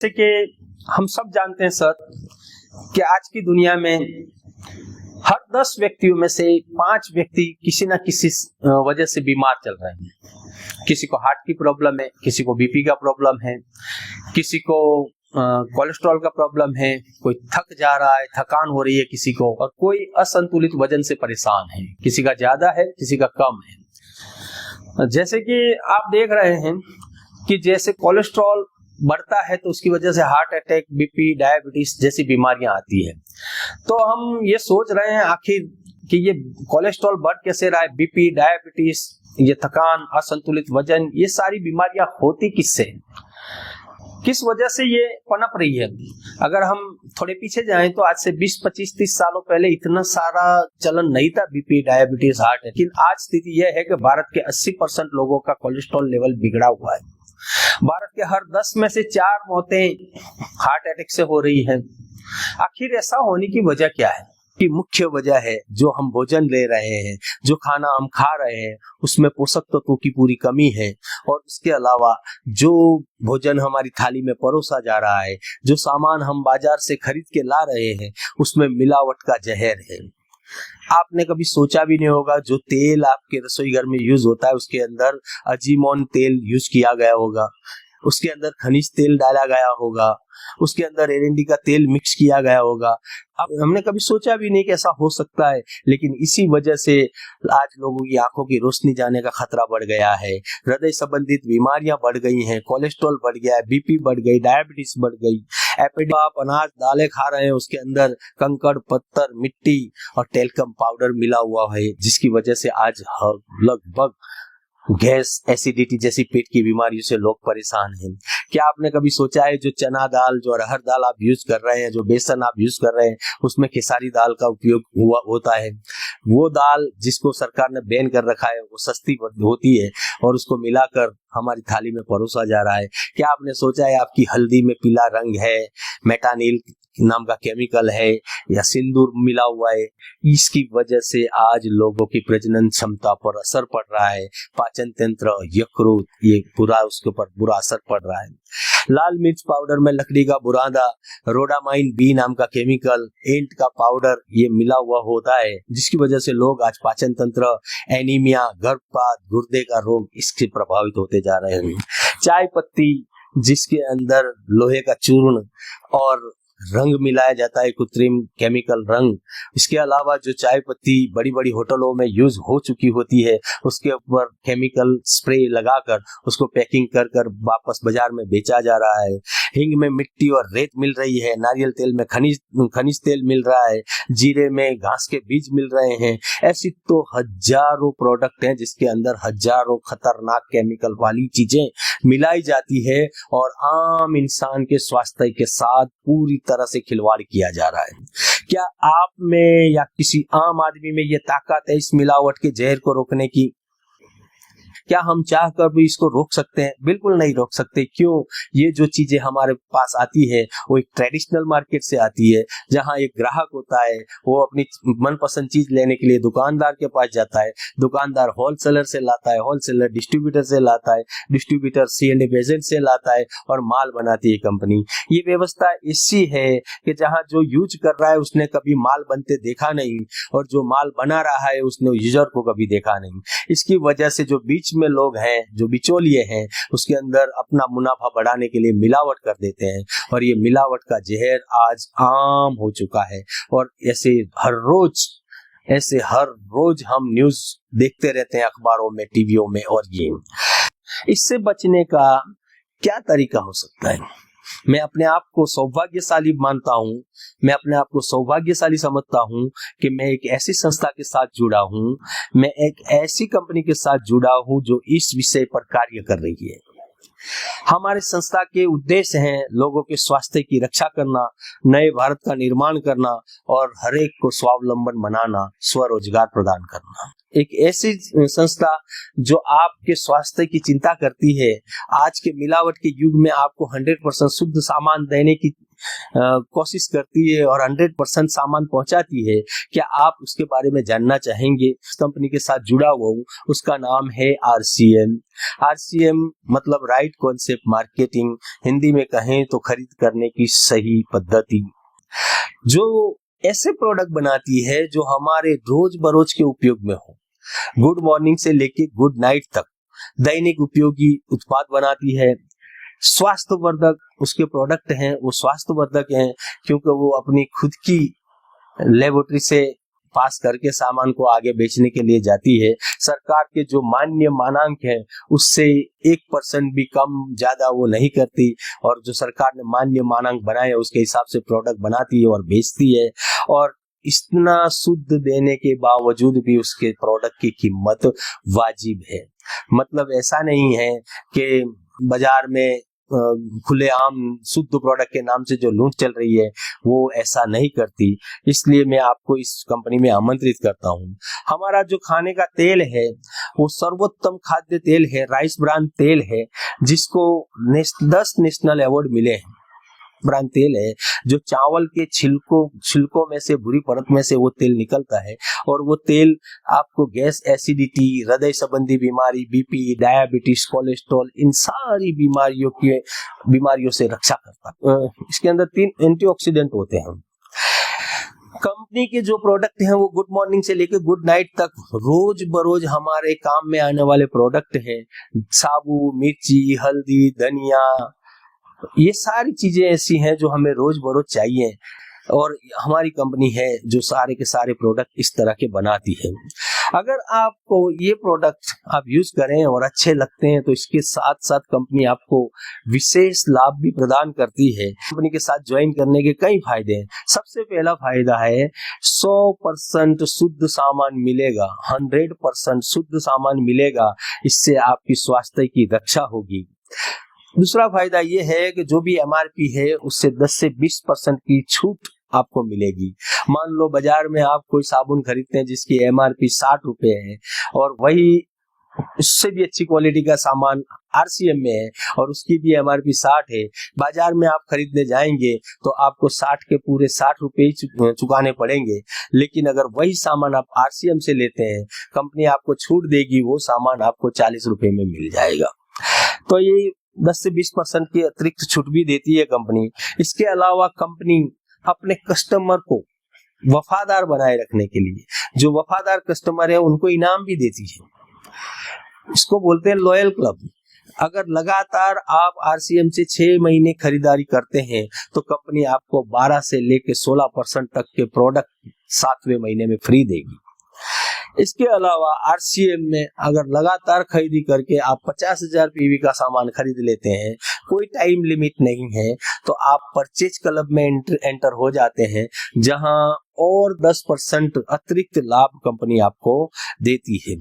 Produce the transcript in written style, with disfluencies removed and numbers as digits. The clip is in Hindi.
जैसे कि हम सब जानते हैं सर कि आज की दुनिया में हर 10 व्यक्तियों में से 5 व्यक्ति किसी ना किसी वजह से बीमार चल रहे हैं। किसी को हार्ट की प्रॉब्लम है, किसी को बीपी का प्रॉब्लम है, किसी को कोलेस्ट्रॉल का प्रॉब्लम है, कोई थक जा रहा है, थकान हो रही है किसी को, और कोई असंतुलित वजन से परेशान है, किसी का ज्यादा है, किसी का कम है। जैसे कि आप देख रहे हैं कि जैसे कोलेस्ट्रॉल बढ़ता है तो उसकी वजह से हार्ट अटैक, बीपी, डायबिटीज जैसी बीमारियां आती है। तो हम ये सोच रहे हैं आखिर कि ये कोलेस्ट्रॉल बढ़ कैसे रहा है, बीपी, डायबिटीज, ये थकान, असंतुलित वजन, ये सारी बीमारियां होती किससे, किस वजह से ये पनप रही है। अगर हम थोड़े पीछे जाएं तो आज से 20, 25, 30 सालों पहले इतना सारा चलन नहीं था बीपी, डायबिटीज, हार्ट। लेकिन आज स्थिति यह है कि भारत के 80% लोगों का कोलेस्ट्रॉल लेवल बिगड़ा हुआ है। भारत के हर 10 में से 4 मौतें हार्ट अटैक से हो रही हैं। आखिर ऐसा होने की वजह क्या है? कि मुख्य वजह है जो हम भोजन ले रहे हैं, जो खाना हम खा रहे हैं उसमें पोषक तत्वों की पूरी कमी है, और उसके अलावा जो भोजन हमारी थाली में परोसा जा रहा है, जो सामान हम बाजार से खरीद के ला रहे हैं, उसमें मिलावट का जहर है। आपने कभी सोचा भी नहीं होगा जो तेल आपके रसोई घर में यूज होता है उसके अंदर अजीमोन तेल यूज किया गया होगा, उसके अंदर खनिज तेल डाला गया होगा, उसके अंदर एरंडी का तेल मिक्स किया गया होगा। अब हमने कभी सोचा भी नहीं कि ऐसा हो सकता है, लेकिन इसी वजह से आज लोगों की आंखों की रोशनी जाने का खतरा बढ़ गया है, हृदय संबंधित बीमारियां बढ़ गई हैं, कोलेस्ट्रॉल बढ़ गया है, बीपी बढ़ गई, डायबिटीज बढ़ गई। आप अनाज दालें खा रहे हैं उसके अंदर कंकड़, पत्थर, मिट्टी और टेल्कम पाउडर मिला हुआ है, जिसकी वजह से आज लगभग गैस, एसिडिटी जैसी पेट की बीमारियों से लोग परेशान हैं। क्या आपने कभी सोचा है जो चना दाल, जो अरहर दाल आप यूज कर रहे हैं, जो बेसन आप यूज कर रहे हैं, उसमें खेसारी दाल का उपयोग होता है। वो दाल जिसको सरकार ने बैन कर रखा है वो सस्ती होती है और उसको मिलाकर हमारी थाली में परोसा जा रहा है। क्या आपने सोचा है आपकी हल्दी में पीला रंग है, मेटानिल नाम का केमिकल है या सिंदूर मिला हुआ है? इसकी वजह से आज लोगों की प्रजनन क्षमता पर असर पड़ रहा है, पाचन तंत्र, यकृत, ये पूरा उसके ऊपर बुरा असर पड़ रहा है। लाल मिर्च पाउडर में लकड़ी का बुरादा, रोडामाइन बी नाम का केमिकल, एंट का पाउडर ये मिला हुआ होता है, जिसकी वजह से लोग आज पाचन तंत्र, एनीमिया, गर्भपात, गुर्दे का रोग इससे प्रभावित होते जा रहे हैं। चाय पत्ती जिसके अंदर लोहे का चूर्ण और रंग मिलाया जाता है, कृत्रिम केमिकल रंग। इसके अलावा जो चाय पत्ती बड़ी बड़ी होटलों में यूज हो चुकी होती है उसके ऊपर केमिकल स्प्रे लगाकर उसको पैकिंग कर कर वापस बाजार में बेचा जा रहा है। हिंग में मिट्टी और रेत मिल रही है, नारियल तेल में खनिज तेल मिल रहा है, जीरे में घास के बीज मिल रहे हैं। ऐसी तो हजारों प्रोडक्ट हैं जिसके अंदर हजारों खतरनाक केमिकल वाली चीजें मिलाई जाती है और आम इंसान के स्वास्थ्य के साथ पूरी तरह से खिलवाड़ किया जा रहा है। क्या आप में या किसी आम आदमी में ये ताकत है इस मिलावट के जहर को रोकने की? क्या हम चाहकर भी इसको रोक सकते हैं? बिल्कुल नहीं रोक सकते। क्यों? ये जो चीजें हमारे पास आती है वो एक ट्रेडिशनल मार्केट से आती है, जहां एक ग्राहक होता है वो अपनी मनपसंद चीज लेने के लिए दुकानदार के पास जाता है, दुकानदार होलसेलर से लाता है, होलसेलर डिस्ट्रीब्यूटर से लाता है, डिस्ट्रीब्यूटर C&F एजेंट से लाता है और माल बनाती है कंपनी। ये व्यवस्था ऐसी है कि जहां जो यूज कर रहा है उसने कभी माल बनते देखा नहीं और जो माल बना रहा है उसने यूजर को कभी देखा नहीं। इसकी वजह से जो बीच में लोग हैं, जो बिचौलिए हैं, उसके अंदर अपना मुनाफा बढ़ाने के लिए मिलावट कर देते हैं और ये मिलावट का जहर आज आम हो चुका है। और ऐसे हर रोज हम न्यूज देखते रहते हैं अखबारों में, टीवियों में। और ये इससे बचने का क्या तरीका हो सकता है? मैं अपने आप को सौभाग्यशाली मानता हूं, मैं अपने आप को सौभाग्यशाली समझता हूं कि मैं एक ऐसी संस्था के साथ जुड़ा हूं, मैं एक ऐसी कंपनी के साथ जुड़ा हूं जो इस विषय पर कार्य कर रही है। हमारे संस्था के उद्देश्य हैं लोगों के स्वास्थ्य की रक्षा करना, नए भारत का निर्माण करना और हर एक को स्वावलंबन बनाना, स्वरोजगार प्रदान करना। एक ऐसी संस्था जो आपके स्वास्थ्य की चिंता करती है। आज के मिलावट के युग में आपको 100% शुद्ध सामान देने की कोशिश करती है और 100% सामान पहुंचाती है। क्या आप उसके बारे में जानना चाहेंगे? इस कंपनी के साथ जुड़ा हुआ हूँ, उसका नाम है RCM। RCM मतलब राइट कॉन्सेप्ट मार्केटिंग, हिंदी में कहें तो खरीद करने की सही पद्धति, जो ऐसे प्रोडक्ट बनाती है जो हमारे रोज बरोज के उपयोग में हो। गुड मॉर्निंग से लेके गुड नाइट तक दैनिक उपयोगी उत्पाद बनाती है। स्वास्थ्यवर्धक उसके प्रोडक्ट हैं, वो स्वास्थ्यवर्धक हैं क्योंकि वो अपनी खुद की लेबोरेटरी से पास करके सामान को आगे बेचने के लिए जाती है। सरकार के जो मान्य मानांक है उससे 1% भी कम ज्यादा वो नहीं करती, और जो सरकार ने मान्य मानांक बनाए उसके हिसाब से प्रोडक्ट बनाती है और बेचती है। और इतना शुद्ध देने के बावजूद भी उसके प्रोडक्ट की कीमत वाजिब है। मतलब ऐसा नहीं है कि बाजार में खुलेआम शुद्ध प्रोडक्ट के नाम से जो लूट चल रही है वो ऐसा नहीं करती। इसलिए मैं आपको इस कंपनी में आमंत्रित करता हूँ। हमारा जो खाने का तेल है वो सर्वोत्तम खाद्य तेल है, राइस ब्रांड तेल है, जिसको 10 नेशनल अवार्ड मिले हैं। ब्रांड तेल है जो चावल के छिलकों में से, बुरी परत में से वो तेल निकलता है, और वो तेल आपको गैस, एसिडिटी, हृदय संबंधी बीमारी, बीपी, डायबिटीज, कोलेस्ट्रॉल, इन सारी बीमारियों से रक्षा करता है। इसके अंदर 3 एंटीऑक्सीडेंट होते हैं। कंपनी के जो प्रोडक्ट हैं वो गुड मॉर्निंग से लेकर गुड नाइट तक रोज बरोज हमारे काम में आने वाले प्रोडक्ट हैं। साबुन, मिर्ची, हल्दी, धनिया, ये सारी चीजें ऐसी हैं जो हमें रोज बरोज चाहिए, और हमारी कंपनी है जो सारे के सारे प्रोडक्ट इस तरह के बनाती है। अगर आपको ये प्रोडक्ट आप यूज करें और अच्छे लगते हैं तो इसके साथ साथ कंपनी आपको विशेष लाभ भी प्रदान करती है। कंपनी के साथ ज्वाइन करने के कई फायदे हैं। सबसे पहला फायदा है 100% शुद्ध सामान मिलेगा, 100% शुद्ध सामान मिलेगा। इससे आपकी स्वास्थ्य की रक्षा होगी। दूसरा फायदा ये है कि जो भी MRP है उससे 10 से 20% की छूट आपको मिलेगी। मान लो बाजार में आप कोई साबुन खरीदते हैं जिसकी MRP 60 रुपए है, और वही उससे भी अच्छी क्वालिटी का सामान RCM में है और उसकी भी MRP 60 है। बाजार में आप खरीदने जाएंगे तो आपको 60 के पूरे 60 रुपए ही चुकाने पड़ेंगे, लेकिन अगर वही सामान आप RCM से लेते हैं, कंपनी आपको छूट देगी, वो सामान आपको 40 रुपए में मिल जाएगा। तो ये 10 से 20% की अतिरिक्त छूट भी देती है कंपनी। इसके अलावा कंपनी अपने कस्टमर को वफादार बनाए रखने के लिए, जो वफादार कस्टमर है उनको इनाम भी देती है। इसको बोलते हैं लॉयल क्लब। अगर लगातार आप RCM से 6 महीने खरीदारी करते हैं तो कंपनी आपको 12 से लेकर 16% तक के प्रोडक्ट 7वें महीने में फ्री देगी। इसके अलावा RCM में अगर लगातार खरीदी करके आप 50,000 PV का सामान खरीद लेते हैं, कोई टाइम लिमिट नहीं है, तो आप परचेज क्लब में एंटर हो जाते हैं, जहां और 10% अतिरिक्त लाभ कंपनी आपको देती है।